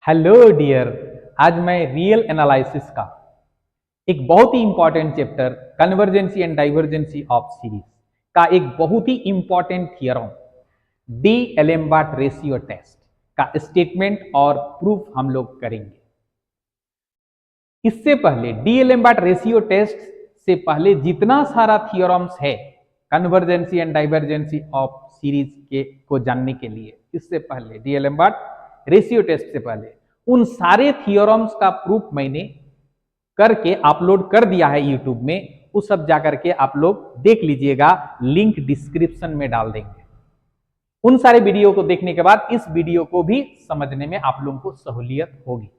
Hello dear. आज मैं real analysis का एक बहुत ही important chapter convergency and divergency of series का एक बहुत ही important theorem D Alembert ratio test का स्टेटमेंट और प्रूफ हम लोग करेंगे। इससे पहले डी एलेम्बर्ट रेशियो टेस्ट से पहले जितना सारा थियरम्स है कन्वर्जेंसी एंड डाइवर्जेंसी ऑफ सीरीज के को जानने के लिए, इससे पहले डी एलेम्बर्ट रेशियो टेस्ट से पहले उन सारे थियोरम्स का प्रूफ मैंने करके अपलोड कर दिया है यूट्यूब में। उस सब जाकर के आप लोग देख लीजिएगा, लिंक डिस्क्रिप्शन में डाल देंगे। उन सारे वीडियो को देखने के बाद इस वीडियो को भी समझने में आप लोगों को सहूलियत होगी।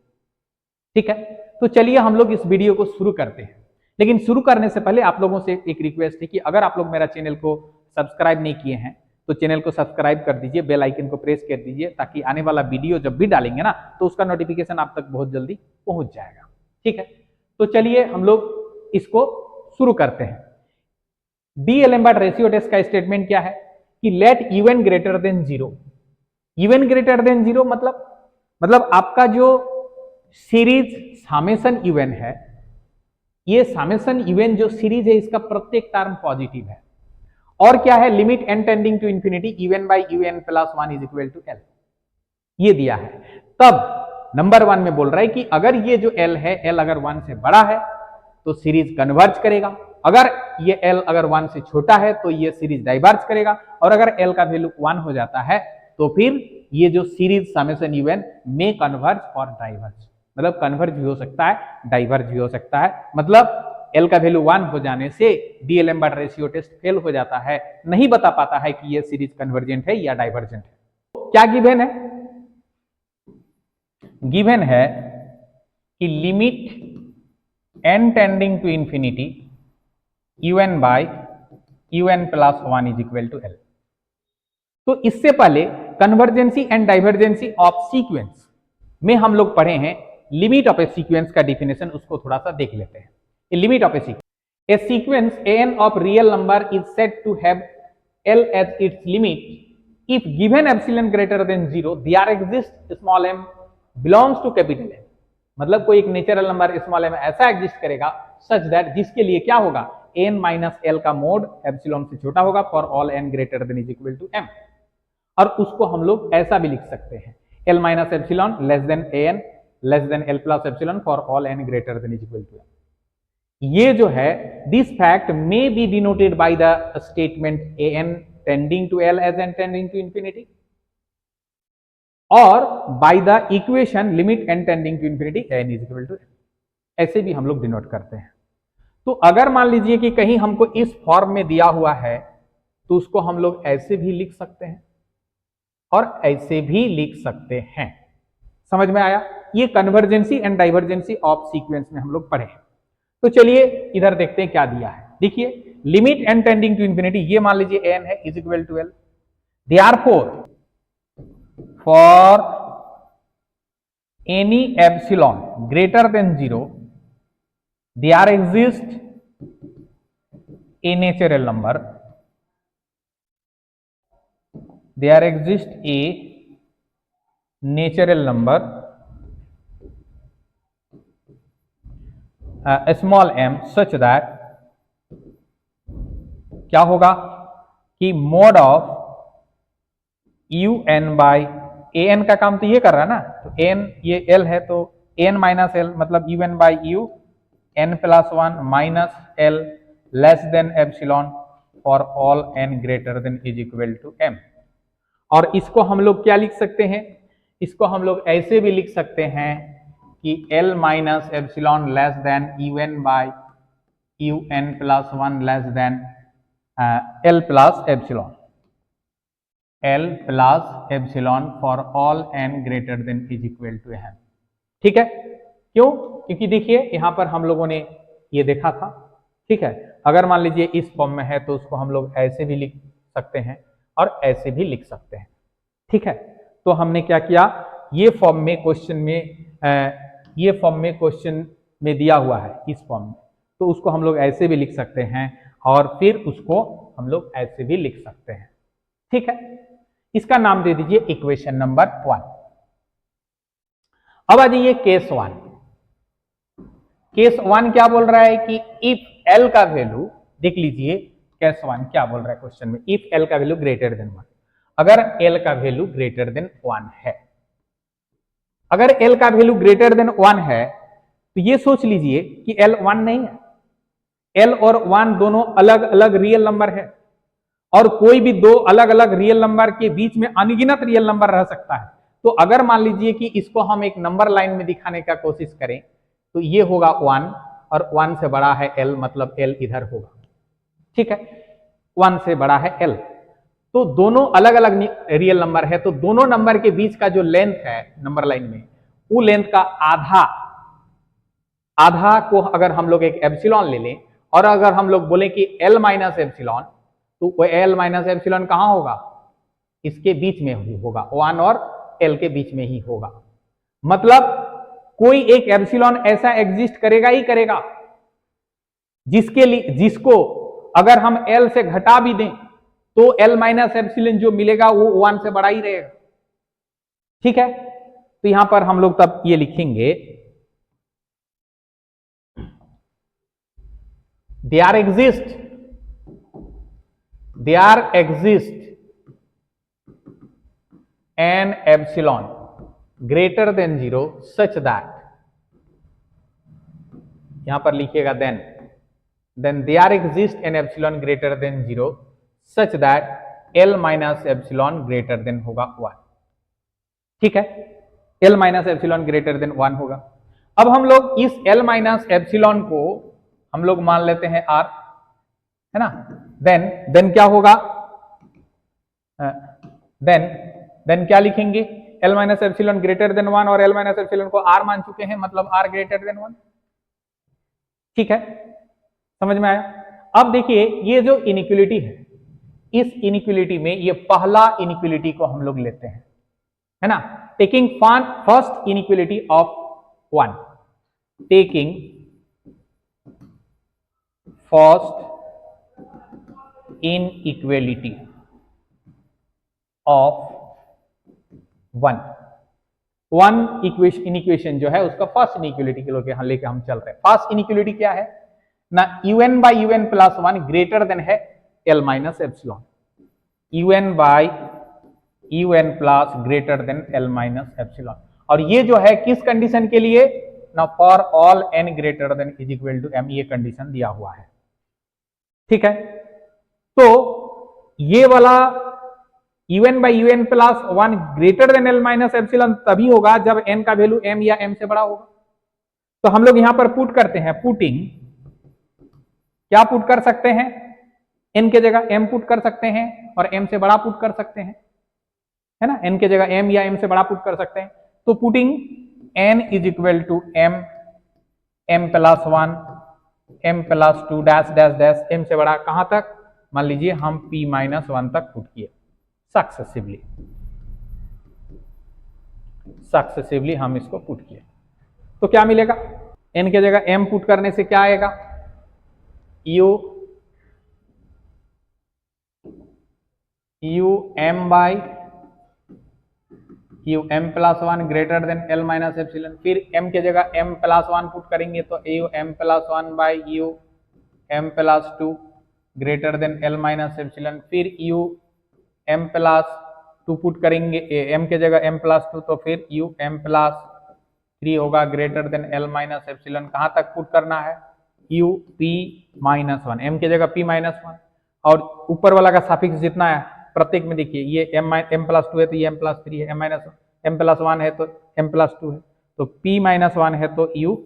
ठीक है, तो चलिए हम लोग इस वीडियो को शुरू करते हैं। लेकिन शुरू करने से पहले आप लोगों से एक रिक्वेस्ट है कि अगर आप लोग मेरा चैनल को सब्सक्राइब नहीं किए हैं तो चैनल को सब्सक्राइब कर दीजिए, बेल आइकन को प्रेस कर दीजिए, ताकि आने वाला वीडियो जब भी डालेंगे ना तो उसका नोटिफिकेशन आप तक बहुत जल्दी पहुंच जाएगा। ठीक है, तो चलिए हम लोग इसको शुरू करते हैं। डी एलेम्बर्ट रेशियो टेस्ट का स्टेटमेंट क्या है कि let u n greater than zero. U n greater than zero मतलब आपका जो सीरीज समेशन यूएन है, ये समेशन यूएन जो सीरीज है इसका प्रत्येक टर्म पॉजिटिव है। और क्या है, limit n tending to infinity u n by u n plus 1 is equal to L, ये दिया है। तब नंबर 1 में बोल रहा है कि अगर ये जो एल है, एल अगर 1 से बड़ा है तो सीरीज कन्वर्ज करेगा, अगर ये एल अगर 1 से छोटा है तो ये सीरीज डाइवर्ज करेगा, और अगर एल का वैल्यू 1 हो जाता है तो फिर ये जो सीरीज समेशन यूएन में कन्वर्ज और डाइवर्ज, मतलब कन्वर्ज भी हो सकता है, डाइवर्ज भी हो सकता है। मतलब एल का वैल्यू 1 हो जाने से D Alembert ratio test fail हो जाता है, नहीं बता पाता है कि ये सीरीज कन्वर्जेंट है या डाइवर्जेंट है। क्या गिवन है? गिवन है कि limit n tending to infinity u n by u n plus 1 is equal to L. तो इससे पहले convergency and divergency of sequence में हम लोग पढ़े हैं लिमिट ऑफ ए सीक्वेंस का डिफिनेशन, उसको थोड़ा सा देख लेते हैं। A limit of a sequence an of real number is said to have L as its limit if given epsilon greater than 0 there exists small m belongs to capital M। मतलब कोई एक natural number small m ऐसा exist करेगा such that जिसके लिए क्या होगा, n minus L का मोड एप्सिलॉन से छोटा होगा for all n greater than is equal to m। और उसको हम लोग ऐसा भी लिख सकते हैं, l minus epsilon less than an less than l plus epsilon for all n greater than is equal to m। ये जो है this fact may be denoted by the statement a n tending to l as n tending to infinity, और by the equation limit n tending to infinity n is equal to, ऐसे भी हम लोग denote करते हैं। तो अगर मान लीजिए कि कहीं हमको इस फॉर्म में दिया हुआ है तो उसको हम लोग ऐसे भी लिख सकते हैं और ऐसे भी लिख सकते हैं। समझ में आया? ये कन्वर्जेंसी एंड डाइवर्जेंसी ऑफ सीक्वेंस में हम लोग पढ़े हैं। तो चलिए इधर देखते हैं क्या दिया है। देखिए limit n tending to infinity, ये मान लीजिए एन है is equal to L, therefore for any epsilon greater than 0 there exist a natural number, there exist a natural number small m such that क्या होगा कि mod of u n by a n का काम तो ये कर रहा है ना, तो एन ये एल है तो एन माइनस एल मतलब u n by u n plus 1 minus L less than epsilon for all n greater than is equal to m. और इसको हम लोग क्या लिख सकते हैं, इसको हम लोग ऐसे भी लिख सकते हैं कि L minus epsilon less than u n by u n plus 1 less than L plus epsilon, L plus epsilon for all n greater than is equal to m। ठीक है, क्यों? क्योंकि देखिए यहां पर हम लोगों ने ये देखा था। ठीक है, अगर मान लीजिए इस फॉर्म में है तो उसको हम लोग ऐसे भी लिख सकते हैं और ऐसे भी लिख सकते हैं। ठीक है, तो हमने क्या किया, ये फॉर्म में क्वेश्चन में दिया हुआ है इस फॉर्म में, तो उसको हम लोग ऐसे भी लिख सकते हैं और फिर उसको हम लोग ऐसे भी लिख सकते हैं। ठीक है, इसका नाम दे दीजिए इक्वेशन नंबर 1। अब आ जाइए केस 1। केस 1 क्या बोल रहा है कि इफ एल का वैल्यू, देख लीजिए केस 1 क्या बोल रहा है क्वेश्चन में, इफ एल का वैल्यू ग्रेटर देन 1, अगर एल का वैल्यू ग्रेटर देन 1 है, अगर एल का वैल्यू ग्रेटर देन 1 है तो ये सोच लीजिए कि एल 1 नहीं है, एल और 1 दोनों अलग अलग रियल नंबर है, और कोई भी दो अलग अलग रियल नंबर के बीच में अनगिनत रियल नंबर रह सकता है। तो अगर मान लीजिए कि इसको हम एक नंबर लाइन में दिखाने का कोशिश करें तो ये होगा 1 और 1 से बड़ा है एल, मतलब एल इधर होगा, ठीक है, 1 से बड़ा है एल। तो दोनों अलग अलग रियल नंबर है, तो दोनों नंबर के बीच का जो लेंथ है नंबर लाइन में, वो लेंथ का आधा को अगर हम लोग एक एप्सिलॉन ले लें, और अगर हम लोग बोले कि एल माइनस एप्सिलॉन, तो वो एल माइनस एप्सिलॉन कहां होगा, इसके बीच में ही होगा, 1 और एल के बीच में ही होगा। मतलब कोई एक एप्सिलॉन ऐसा एग्जिस्ट करेगा ही करेगा जिसके लिए, जिसको अगर हम एल से घटा भी दें तो एल माइनस एप्सिलॉन जो मिलेगा वो 1 से बड़ा ही रहेगा, ठीक है। तो यहां पर हम लोग तब ये लिखेंगे, there exists an epsilon greater than 0 such that, यहां पर लिखिएगा then there exists an epsilon greater than 0 such that L minus epsilon greater than होगा 1, ठीक है, L minus epsilon greater than 1 होगा। अब हम लोग इस L minus epsilon को हम लोग मान लेते हैं R, है ना, देन क्या होगा, देन क्या लिखेंगे, L minus epsilon greater then 1 और L माइनस एप्सिलॉन को R मान चुके हैं, मतलब R ग्रेटर देन 1, ठीक है, समझ में आया। अब देखिए ये जो इनइक्वालिटी है, इस इनइक्वालिटी में ये पहला इनइक्वालिटी को हम लोग लेते हैं, है ना, taking first inequality of 1, taking first inequality of 1 equation जो है उसका फर्स्ट इनइक्वालिटी के लेके हम चल रहे हैं। फर्स्ट इनइक्वालिटी क्या है ना, un by un plus 1 greater than है L minus epsilon, un by un plus greater than L minus epsilon, और ये जो है किस कंडीशन के लिए ना, for all n greater than is equal to m, ये कंडीशन दिया हुआ है, ठीक है। तो ये वाला un by un plus 1 greater than L minus epsilon तभी होगा जब n का वैल्यू m या m से बड़ा होगा। तो हम लोग यहां पर पुट करते हैं, पुटिंग, क्या पुट कर सकते हैं, n के जगह m पुट कर सकते हैं और m से बड़ा पुट कर सकते हैं, है ना, n के जगह m या m से बड़ा पुट कर सकते हैं। तो putting n is equal to m plus 1 m plus 2 dash dash dash m से बड़ा कहां तक, मान लीजिए हम p माइनस 1 तक पुट किए सक्सेसिवली हम इसको पुट किए, तो क्या मिलेगा, n के जगह m पुट करने से क्या आएगा, u m by u m plus 1 greater than L minus epsilon, फिर m के जगह m प्लस 1 पुट करेंगे तो u m plus 1 by u m plus 2 greater than L minus epsilon, फिर u m प्लस 2 पुट करेंगे, m के जगह m plus 2, तो फिर u m प्लस 3 होगा greater than L minus epsilon, कहां तक पुट करना है, u p माइनस 1, m के जगह p माइनस 1, और ऊपर वाला का साफिक्स जितना है प्रत्येक में देखिए, ये m प्लस 2 है तो ये m प्लस 3 है, m प्लस 1 है तो m प्लस 2 है, तो p माइनस 1 है तो u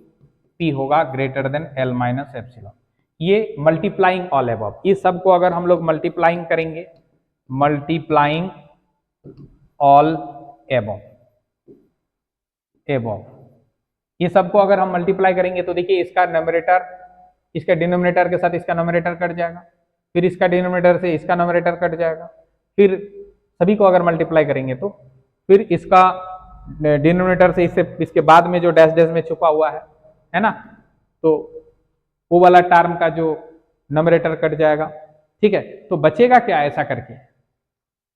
p होगा greater than L minus epsilon. ये मल्टीप्लाइंग ऑल अबव, इस सब को अगर हम लोग मल्टीप्लाइंग करेंगे, मल्टीप्लाइंग ऑल अबव, ये सबको अगर हम मल्टीप्लाई करेंगे तो देखिए इसका न्यूमरेटर इसका डिनोमिनेटर के साथ इसका न्यूमरेटर कट जाएगा, फिर इसका डिनोमिनेटर से इसका न्यूमरेटर कट जाएगा, फिर सभी को अगर मल्टीप्लाई करेंगे तो फिर इसका डिनोमिनेटर से इसके बाद में जो डैश डैश में छुपा हुआ है ना, तो वो वाला टर्म का जो न्यूमरेटर कट जाएगा, ठीक है। तो बचेगा क्या,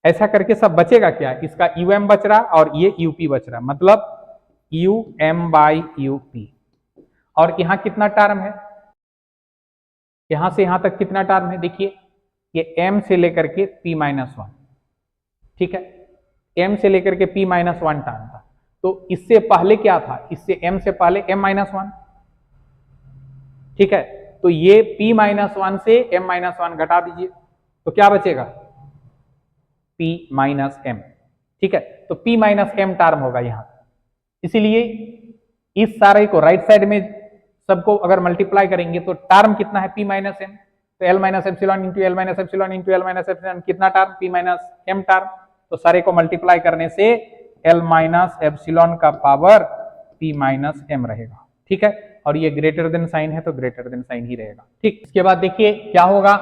ऐसा करके सब बचेगा क्या, इसका um बच रहा और ये up बच रहा, मतलब u m by u p. और यहां कितना टर्म है, यहां से यहां तक कितना टर्म है, देखिए ये m से लेकर के p माइनस वन, ठीक है, m से लेकर के p माइनस वन टर्म था। तो इससे पहले क्या था, इससे m से पहले m माइनस वन, ठीक है। तो ये p माइनस वन से m माइनस वन घटा दीजिए तो क्या बचेगा, p माइनस m, ठीक है। तो p माइनस m टर्म होगा यहां। इसीलिए इस सारे को राइट साइड में सबको अगर मल्टीप्लाई करेंगे तो टर्म कितना है, p माइनस m। तो l minus epsilon into l minus epsilon into l minus epsilon कितना term, p minus m term. तो सारे को मल्टीप्लाई करने से l माइनस एप्सिलॉन का पावर p माइनस m रहेगा, ठीक है। और ये ग्रेटर देन साइन है तो ग्रेटर देन साइन ही रहेगा, ठीक। इसके बाद देखिए क्या होगा,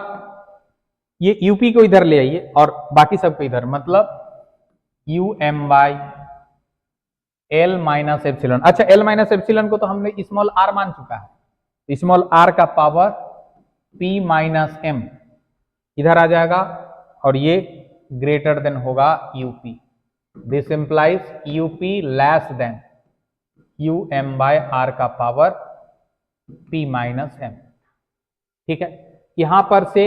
ये यूपी को इधर ले आइए और बाकी सबको इधर, मतलब u m by L minus epsilon. अच्छा, एल माइनस एप्सिलॉन को तो हमने स्मॉल आर मान चुका है, स्मॉल आर का पावर p माइनस m इधर आ जाएगा और ये ग्रेटर देन होगा u p. This implies u p less than u m by r का पावर p माइनस m, ठीक है। यहां पर से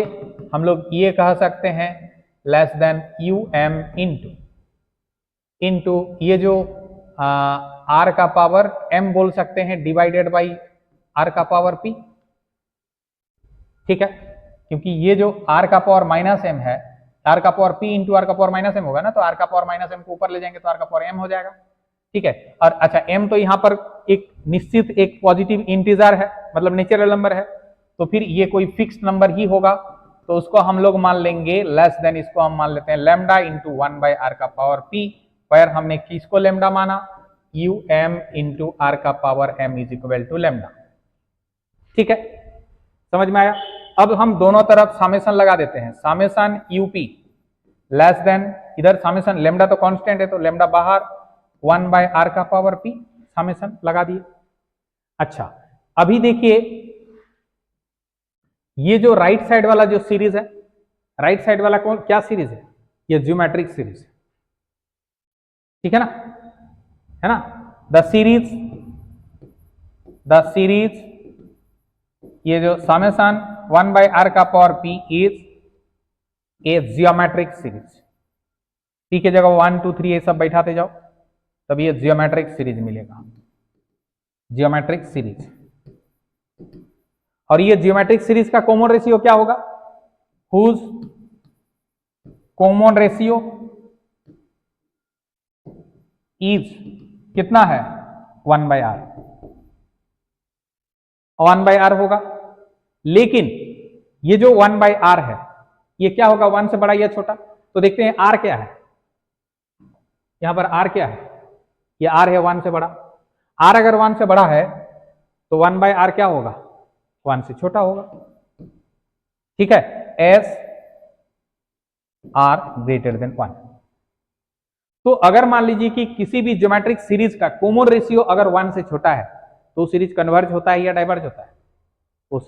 हम लोग ये कह सकते हैं less than u m into ये जो आर का पावर m बोल सकते हैं डिवाइडेड बाई आर का पावर p, ठीक है। क्योंकि ये जो r का पावर माइनस m है, r का पावर p इंटू आर का पावर माइनस m होगा ना, तो r का पावर माइनस m को ऊपर ले जाएंगे तो r का पावर m हो जाएगा, ठीक है। और अच्छा m तो यहाँ पर एक निश्चित एक पॉजिटिव इंटीजर है, मतलब नेचुरल नंबर है, तो फिर ये कोई फिक्स नंबर ही होगा, तो उसको हम लोग मान लेंगे लेस देन, इसको हम मान लेते हैं lambda into one by r का पावर p, पर हमने किसको लैम्डा माना, यू एम इंटू आर का power m is equal to lambda, ठीक है। समझ में आया। अब हम दोनों तरफ सामेशन लगा देते हैं, सामेशन यूपी लेस देन, इधर सामेशन लैम्डा तो कांस्टेंट है तो लैम्डा बाहर, वन बाय आर का पावर p, सामेशन लगा दिए। अच्छा, अभी देखिए ये जो राइट साइड वाला जो सीरीज है, राइट साइड वाला कौन क्या सीरीज है, ये ज्योमेट्रिक सीरीज है, ठीक है ना, है ना। द सीरीज ये जो समेशन वन बाय आर का power p is A geometric series, p के जगह 1 2 3 ये सब बैठाते जाओ तब ये जियोमेट्रिक सीरीज मिलेगा, जियोमेट्रिक सीरीज। और ये जियोमेट्रिक सीरीज का कॉमन रेशियो क्या होगा, हुज कॉमन रेशियो इज कितना है, 1 बाय आर, 1 बाय आर होगा। लेकिन ये जो 1 बाय आर है ये क्या होगा, 1 से बड़ा या छोटा, तो देखते हैं आर क्या है, यहां पर आर क्या है, ये आर है 1 से बड़ा, आर अगर 1 से बड़ा है तो 1 बाय आर क्या होगा, 1 से छोटा होगा, ठीक है। S R greater than 1। तो अगर मान लीजिए कि किसी भी ज्योमेट्रिक सीरीज का कॉमन रेशियो अगर 1 से छोटा है तो सीरीज कन्वर्ज होता है या डाइवर्ज होता है, वो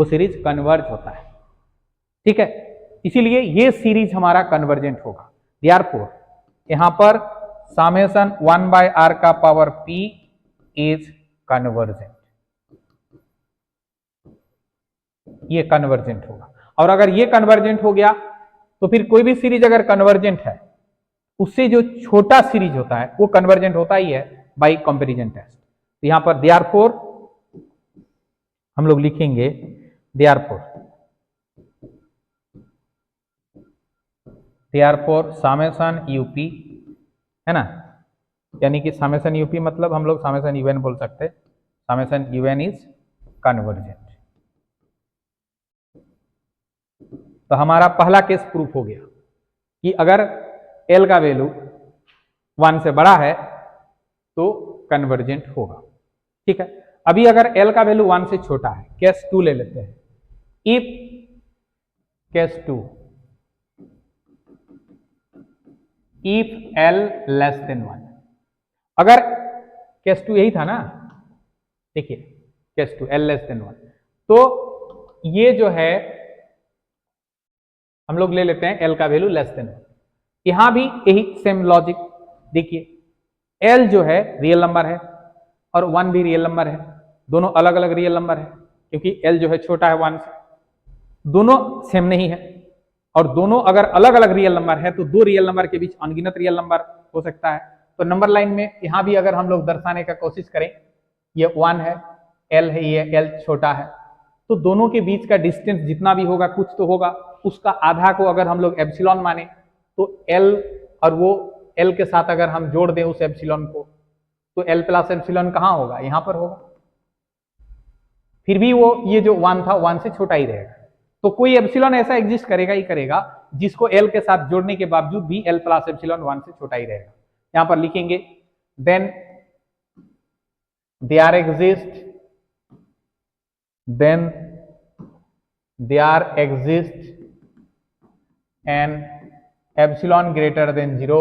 सीरीज कन्वर्ज होता है, ठीक है। इसीलिए ये सीरीज हमारा कन्वर्जेंट होगा। देयरफॉर यहां पर समेशन 1 बाय आर का पावर p इज कन्वर्जेंट, ये कन्वर्जेंट होगा। और अगर ये कन्वर्जेंट हो गया तो फिर कोई भी सीरीज अगर कन्वर्जेंट है उससे जो छोटा सीरीज होता है वो कन्वर्जेंट होता ही है बाय कंपैरिजन टेस्ट। तो यहां पर देयरफॉर हम लोग लिखेंगे देयरफॉर समेशन यूपी, है ना, यानी कि समेशन यूपी मतलब हम लोग समेशन यूएन बोल सकते हैं, समेशन यूएन इज कन्वर्जेंट। तो हमारा पहला केस प्रूफ हो गया कि अगर एल का वैल्यू 1 से बड़ा है तो कन्वर्जेंट होगा, ठीक है। अभी अगर एल का वैल्यू 1 से छोटा है, केस 2 ले लेते हैं। If case 2 if L less then 1, अगर केस 2 यही था ना, देखिए केस 2 एल लेस देन 1, तो ये जो है हम लोग ले लेते हैं एल का वैल्यू लेस देन 1। यहां भी यही सेम लॉजिक, देखिए एल जो है रियल नंबर है और 1 भी रियल नंबर है, दोनों अलग अलग रियल नंबर है, क्योंकि एल जो है छोटा है 1 से, दोनों सेम नहीं है, और दोनों अगर अलग अलग रियल नंबर है तो दो रियल नंबर के बीच अनगिनत रियल नंबर हो सकता है। तो नंबर लाइन में यहां भी अगर हम लोग दर्शाने का कोशिश करें, ये 1 है, एल है, ये एल छोटा है, तो दोनों के बीच का डिस्टेंस जितना भी होगा कुछ तो होगा, उसका आधा को अगर हम लोग एप्सिलॉन माने तो एल और वो एल के साथ अगर हम जोड़ दें उस एप्सिलॉन को, तो एल प्लस एप्सिलॉन कहाँ होगा, यहां पर होगा। फिर भी वो ये जो 1 था 1 से छोटा ही रहेगा। तो कोई एप्सिलॉन ऐसा एग्जिस्ट करेगा ही करेगा जिसको एल के साथ जोड़ने के बावजूद भी एल प्लस एप्सिलॉन 1 से छोटा ही रहेगा। यहां पर लिखेंगे then there exists an epsilon greater than 0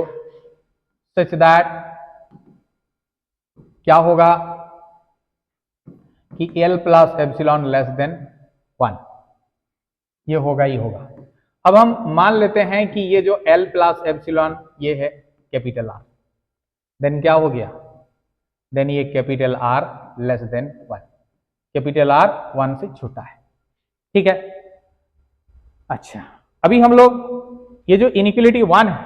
such that क्या होगा कि L plus epsilon less then 1, ये होगा ही होगा। अब हम मान लेते हैं कि ये जो L प्लस एप्सिलॉन ये है कैपिटल R, देन क्या हो गया, देन ये capital R less than 1, capital R 1 से छोटा है, ठीक है। अच्छा, अभी हम लोग ये जो इनइक्वालिटी 1 है,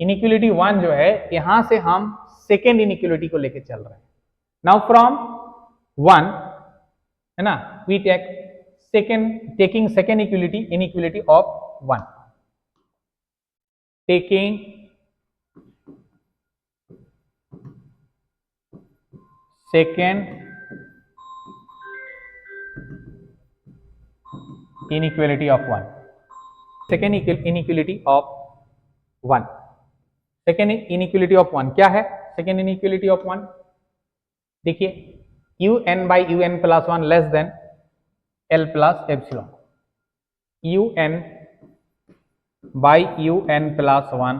इनइक्वालिटी 1 जो है यहां से हम सेकेंड इनइक्वालिटी को लेके चल रहे हैं। नाउ फ्रॉम 1 है ना, we taking second inequality of 1, taking second inequality of 1, second inequality of 1, second inequality of 1 क्या है, second inequality of 1 देखिए, un by un plus 1 less than l plus epsilon, un by un plus 1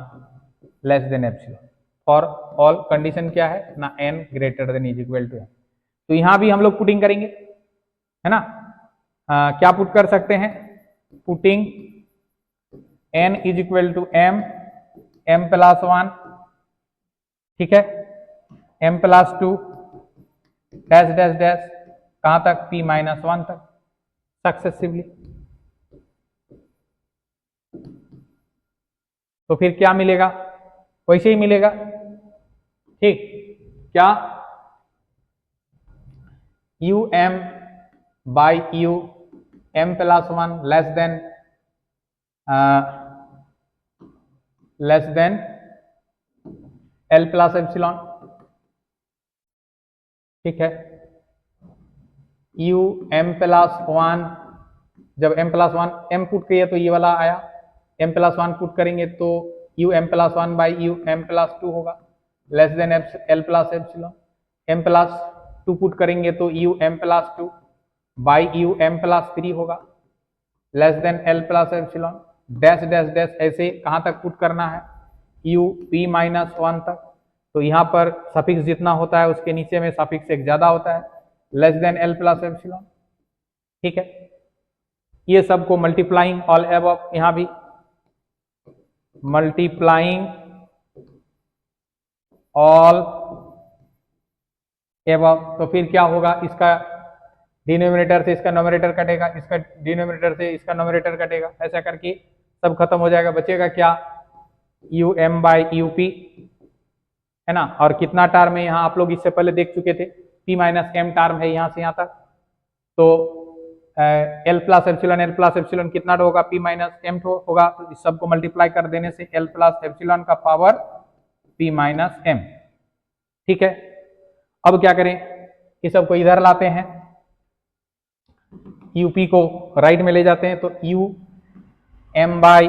less than epsilon for all condition क्या है ना, n greater than is equal to n। तो यहां भी हम लोग पुटिंग करेंगे, है ना, क्या पुट कर सकते हैं, putting n is equal to m, m plus 1, ठीक है, m plus 2 dash dash dash कहां तक, p माइनस 1 तक सक्सेसिवली। तो फिर क्या मिलेगा, वैसे ही मिलेगा, ठीक, क्या um by u m plus 1 less than l plus epsilon, ठीक है, u m प्लस 1, जब m प्लस 1 m पुट किए तो ये वाला आया, m प्लस 1 पुट करेंगे तो u m plus 1 by u m plus 2 होगा less than l plus epsilon, m plus 2 put करेंगे तो u m plus 2 by u m plus 3 होगा less than l plus epsilon, dash dash dash ऐसे कहां तक put करना है, u p minus 1 तक। तो यहाँ पर सफिक्स जितना होता है उसके नीचे में सफिक्स एक ज्यादा होता है, less than l plus epsilon, ठीक है। ये सबको मल्टीप्लाइंग ऑल एबव, यहां भी मल्टीप्लाइंग ऑल एबव, तो फिर क्या होगा, इसका डिनोमिनेटर से इसका नोमिनेटर कटेगा, इसका डिनोमिनेटर से इसका नोमिनेटर कटेगा, ऐसा करके सब खत्म हो जाएगा, बचेगा क्या, u m by u p, है ना, और कितना टर्म है यहाँ आप लोग इससे पहले देख चुके थे, p माइनस एम टर्म है यहाँ से यहाँ तक, तो l प्लस एप्सिलॉन कितना होगा, p माइनस एम होगा, तो इस सबको मल्टीप्लाई कर देने से l प्लस एप्सिलॉन का पावर p माइनस एम, ठीक है। अब क्या करें, इस सबको इधर लाते हैं, यूपी को राइट में ले जाते हैं, तो u m by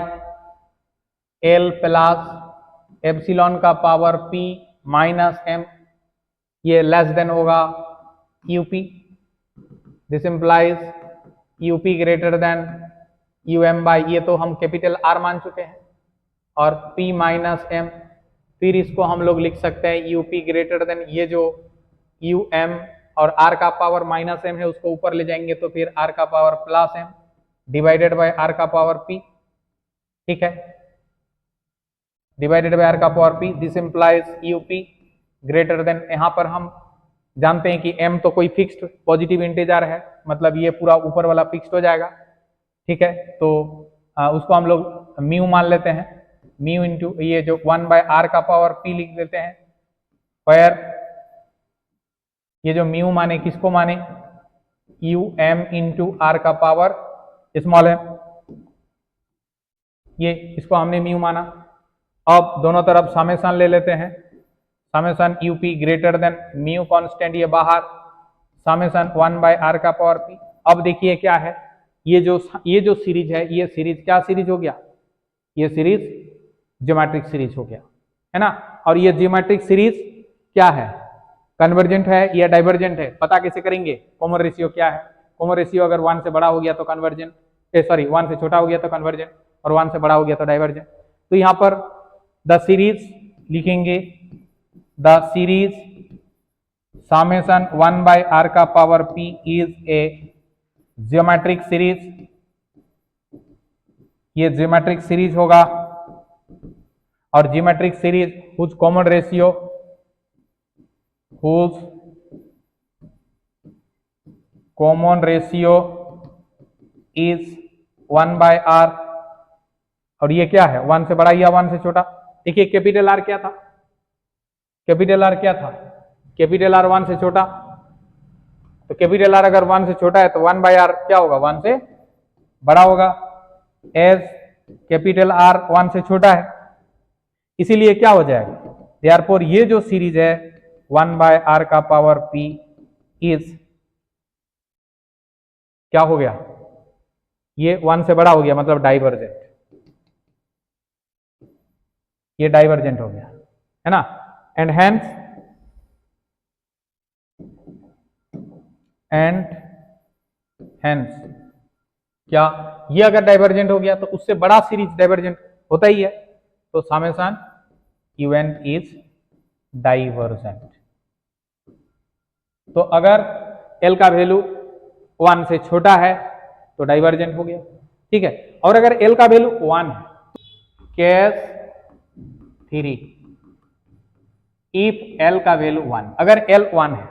l plus epsilon का पावर p माइनस m, ये लेस देन होगा u p, this implies UP greater than um by, ये तो हम कैपिटल R मान चुके हैं, और p माइनस m, फिर इसको हम लोग लिख सकते हैं यूपी ग्रेटर देन, ये जो um और r का पावर माइनस m है उसको ऊपर ले जाएंगे तो फिर r का power plus m divided by r का पावर p, ठीक है। डिवाइडेड बाय आर का power P, this implies UP greater than, यहाँ पर हम जानते हैं कि m तो कोई फिक्स्ड पॉजिटिव इंटीजर है, मतलब ये पूरा ऊपर वाला फिक्स्ड हो जाएगा, ठीक है। तो उसको हम लोग म्यू मान लेते हैं, म्यू इंटू ये जो 1/r का पावर p लिख देते हैं, वेयर ये जो म्यू माने किसको माने, यू एम इंटू आर का पावर स्मॉल m, ये इसको हमने म्यू माना। अब दोनों तरफ समेशन ले लेते हैं, summation UP greater than mu constant ये बाहर, समेशन 1/r का पावर p। अब देखिए क्या है, ये जो सीरीज है, ये सीरीज क्या सीरीज हो गया, ये सीरीज ज्योमेट्रिक सीरीज हो गया, है ना। और ये ज्योमेट्रिक सीरीज क्या है, कन्वर्जेंट है या डाइवर्जेंट है, पता कैसे करेंगे, कॉमन रेशियो क्या है, कॉमन रेशियो अगर 1 से बड़ा हो गया तो कन्वर्जेंट, सॉरी 1 से छोटा हो गया तो कन्वर्जेंट, और 1 से बड़ा हो गया तो डाइवर्जेंट। तो यहाँ पर द सीरीज लिखेंगे, द सीरीज समेशन 1/r का power p is a geometric series, ये ज्योमेट्रिक सीरीज होगा, और geometric series whose common ratio, whose common ratio is 1/r, और ये क्या है, 1 से बड़ा या 1 से छोटा। देखिए कैपिटल आर क्या था, कैपिटल आर क्या था, कैपिटल आर 1 से छोटा, तो कैपिटल आर अगर 1 से छोटा है तो 1/r क्या होगा, 1 से बड़ा होगा, एज कैपिटल आर 1 से छोटा है, इसीलिए क्या हो जाएगा, देयरफॉर ये जो सीरीज है 1/r का पावर p इज क्या हो गया, ये 1 से बड़ा हो गया, मतलब डाइवर्जेंट, ये डाइवर्जेंट हो गया, है ना। एंड हेंस क्या, ये अगर डाइवर्जेंट हो गया तो उससे बड़ा सीरीज डाइवर्जेंट होता ही है, तो समेशन un इज डाइवर्जेंट। तो अगर L का वैल्यू 1 से छोटा है तो डाइवर्जेंट हो गया, ठीक है। और अगर L का वैल्यू 1 है, केस 3, इफ L का वैल्यू 1, अगर L 1 है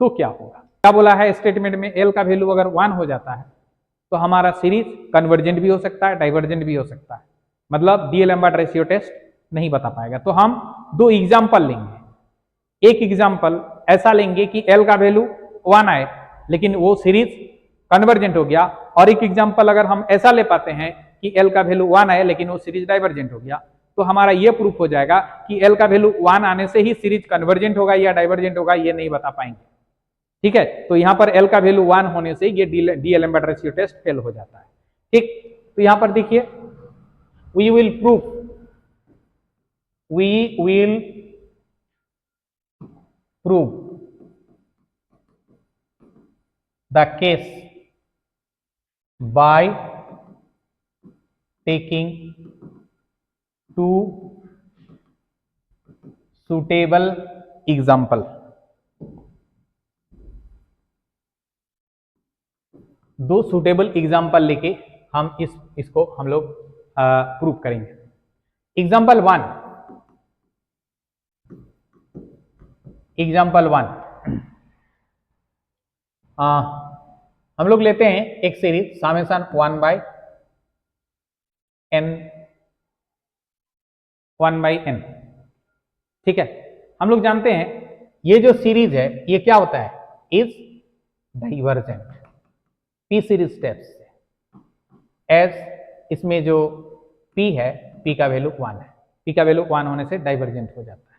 तो क्या होगा, क्या बोला है स्टेटमेंट में, L का वैल्यू अगर 1 हो जाता है तो हमारा सीरीज कन्वर्जेंट भी हो सकता है, डाइवर्जेंट भी हो सकता है, मतलब डीएलेम्बर्ट रेशियो टेस्ट नहीं बता पाएगा। तो हम 2 एग्जाम्पल लेंगे, एक एग्जाम्पल ऐसा लेंगे कि L का वैल्यू 1 आए लेकिन वो सीरीज कन्वर्जेंट हो गया, और एक एग्जाम्पल अगर हम ऐसा ले पाते हैं कि L का वैल्यू 1 आए लेकिन वो सीरीज डाइवर्जेंट हो गया, तो हमारा ये प्रूफ हो जाएगा कि L का वैल्यू 1 आने से ही सीरीज कन्वर्जेंट होगा या डाइवर्जेंट होगा, ये नहीं बता पाएंगे, ठीक है। तो यहाँ पर L का वैल्यू 1 होने से ये डीएलेम्बर्ट रेशियो टेस्ट फेल हो जाता है, ठीक। तो यहाँ पर देखिए, we will prove the case by taking 2 suitable example, 2 suitable example लेके हम इसको हम लोग प्रूव करेंगे। एग्जाम्पल 1, एग्जाम्पल 1 हम लोग लेते हैं एक सीरीज समेशन 1/n, ठीक है। हम लोग जानते हैं ये जो सीरीज है ये क्या होता है, is divergent p series steps से, एज इसमें जो p है, p का वैल्यू 1 है, p का वैल्यू 1 होने से डाइवर्जेंट हो जाता है,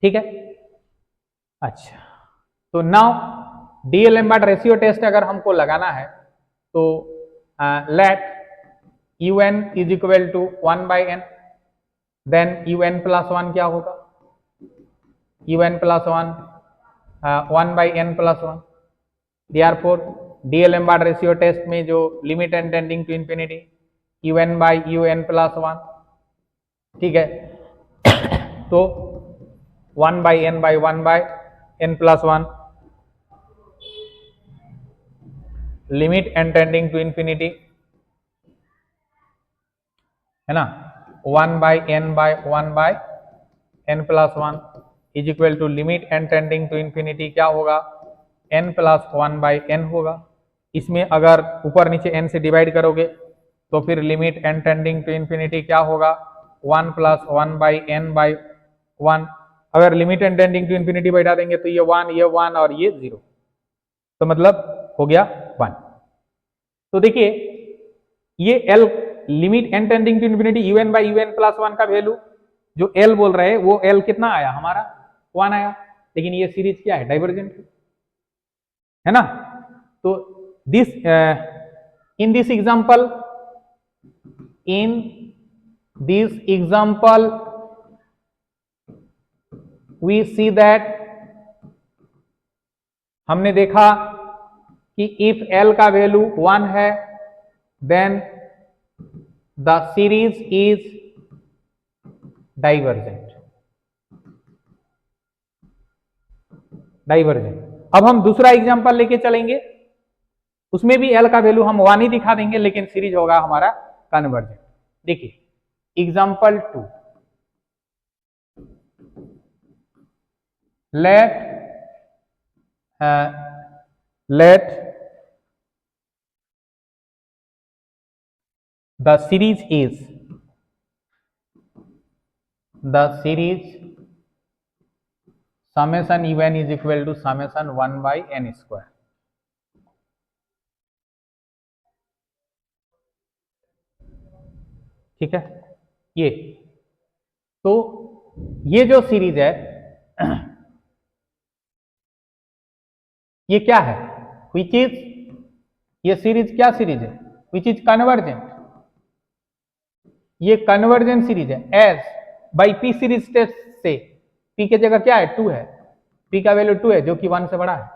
ठीक है। अच्छा, तो नाउ डीएलेम्बर्ट रेशियो टेस्ट अगर हमको लगाना है तो let un is equal to 1/n, then un plus 1 क्या होगा, un plus 1 1/n plus 1, therefore d'Alembert ratio test में जो limit n tending to infinity un plus 1, ठीक है। तो 1/n plus 1 limit n tending to infinity, है ना, 1/n/1/n+1 is equal to limit n tending to infinity क्या होगा, n+1/n होगा। इसमें अगर ऊपर नीचे n से डिवाइड करोगे तो फिर limit n tending to infinity क्या होगा, 1+1/n/1। अगर limit n tending to infinity बैठा देंगे तो ये 1 और ये 0, तो मतलब हो गया 1। तो देखिए ये L limit n tending to infinity un/un+1 का वैल्यू जो L बोल रहे हैं वो L कितना आया हमारा 1 आया, लेकिन ये सीरीज क्या है, डाइवर्जेंट है ना। तो this in this example we see that, हमने देखा कि इफ L का वैल्यू 1 है then the series is divergent. अब हम दूसरा एग्जांपल लेके चलेंगे, उसमें भी L का वैल्यू हम 1 ही दिखा देंगे लेकिन सीरीज होगा हमारा कन्वर्जेंट। देखिए example 2, let the series summation un is equal to summation 1/n²। ठीक है, ये तो ये जो सीरीज है ये क्या है, विच इज, ये सीरीज क्या सीरीज है, विच इज कन्वर्जेंट। ये कन्वर्जेंट सीरीज है as by p series test से। पी की जगह क्या है 2 है, पी का वैल्यू 2 है जो कि 1 से बड़ा है।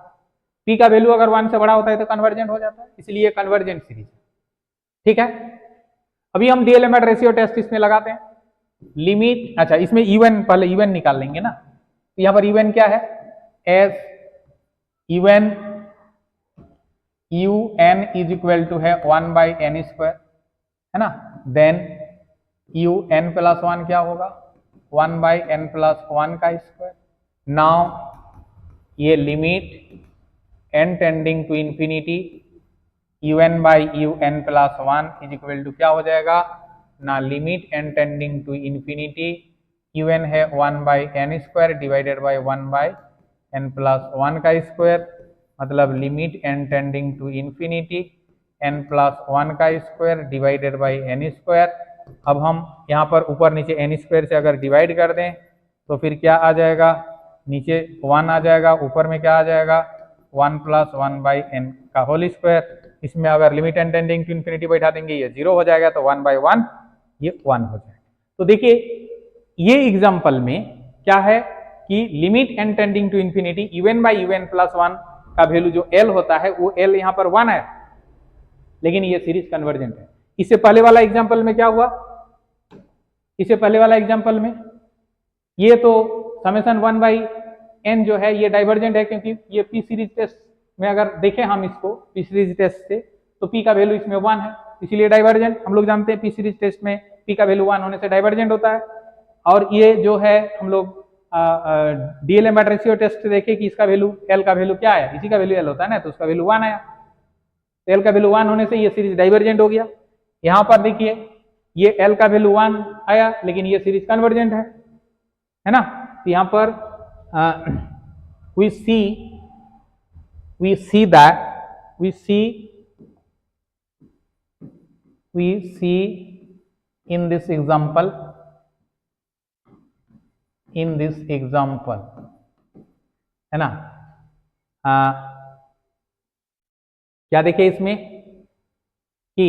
पी का वैल्यू अगर 1 से बड़ा होता है तो कन्वर्जेंट हो जाता है, इसलिए कन्वर्जेंट सीरीज है। ठीक है, अभी हम डीएलएमएट रेशियो टेस्ट इसमें लगाते हैं। लिमिट, अच्छा इसमें इवन, पहले इवन निकाल लेंगे ना, तो यहां पर इवन क्या है, as even un is equal to है 1/n², है ना। देन un+1 क्या होगा, 1/n+1 का स्क्वायर। नाउ ये limit n tending to infinity un/un+1 is equal to क्या हो जाएगा ना, limit n tending to infinity un है 1/n² डिवाइडेड बाय 1/n+1 का स्क्वायर, मतलब limit n tending to infinity n+1 का स्क्वायर डिवाइडेड बाय n²। अब हम यहाँ पर ऊपर नीचे n² से अगर डिवाइड कर दें तो फिर क्या आ जाएगा, नीचे 1 आ जाएगा, ऊपर में क्या आ जाएगा 1+1/n का होल स्क्वायर। इसमें अगर limit n tending to infinity बैठा देंगे ये 0 हो जाएगा, तो 1/1 ये 1 हो जाएगा। तो देखिए ये एग्जांपल में क्या है कि limit n tending to infinity un/un+1 का वैल्यू जो L होता है वो L यहाँ पर 1 है, लेकिन ये सीरीज कन्वर्जेंट है। इससे पहले वाला एग्जांपल में क्या हुआ, इससे पहले वाला एग्जांपल में ये तो समेशन 1/n जो है ये डाइवर्जेंट है, क्योंकि ये पी सीरीज टेस्ट में अगर देखें हम इसको पी सीरीज टेस्ट से तो पी का वैल्यू इसमें 1 है, इसीलिए डाइवर्जेंट। हम लोग जानते हैं पी सीरीज टेस्ट में पी का वैल्यू 1 होने से डाइवर्जेंट होता है। और ये जो है हम लोग डीएलएमएट रेशियो टेस्ट देखे कि इसका वैल्यू L का वैल्यू क्या है, इसी का वैल्यू L होता है ना, तो उसका वैल्यू 1 आया, तो L का वैल्यू 1 होने से ये सीरीज डाइवर्जेंट हो गया। यहाँ पर देखिए ये L का वैल्यू 1 आया लेकिन ये सीरीज कन्वर्जेंट है ना। तो यहाँ पर we see in this example है ना, क्या देखे इसमें कि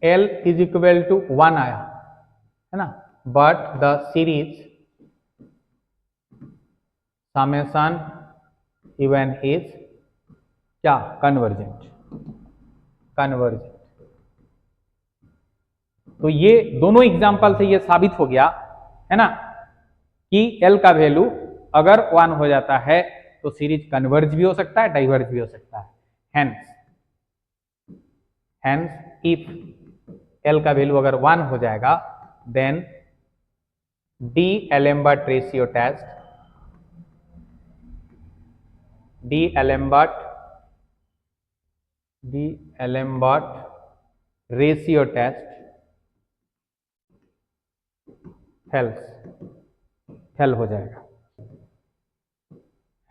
L इज इक्वल टू 1 आया है ना, but the series summation even is क्या, कन्वर्जेंट। तो ये दोनों एग्जाम्पल से ये साबित हो गया है ना कि L का वैल्यू अगर 1 हो जाता है तो सीरीज कन्वर्ज भी हो सकता है, डाइवर्ज भी हो सकता है। हेंस इफ L का वैल्यू अगर 1 हो जाएगा then D'Alembert ratio test, D'Alembert ratio test fail हो जाएगा,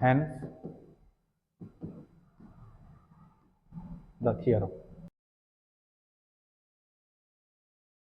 hence the theorem।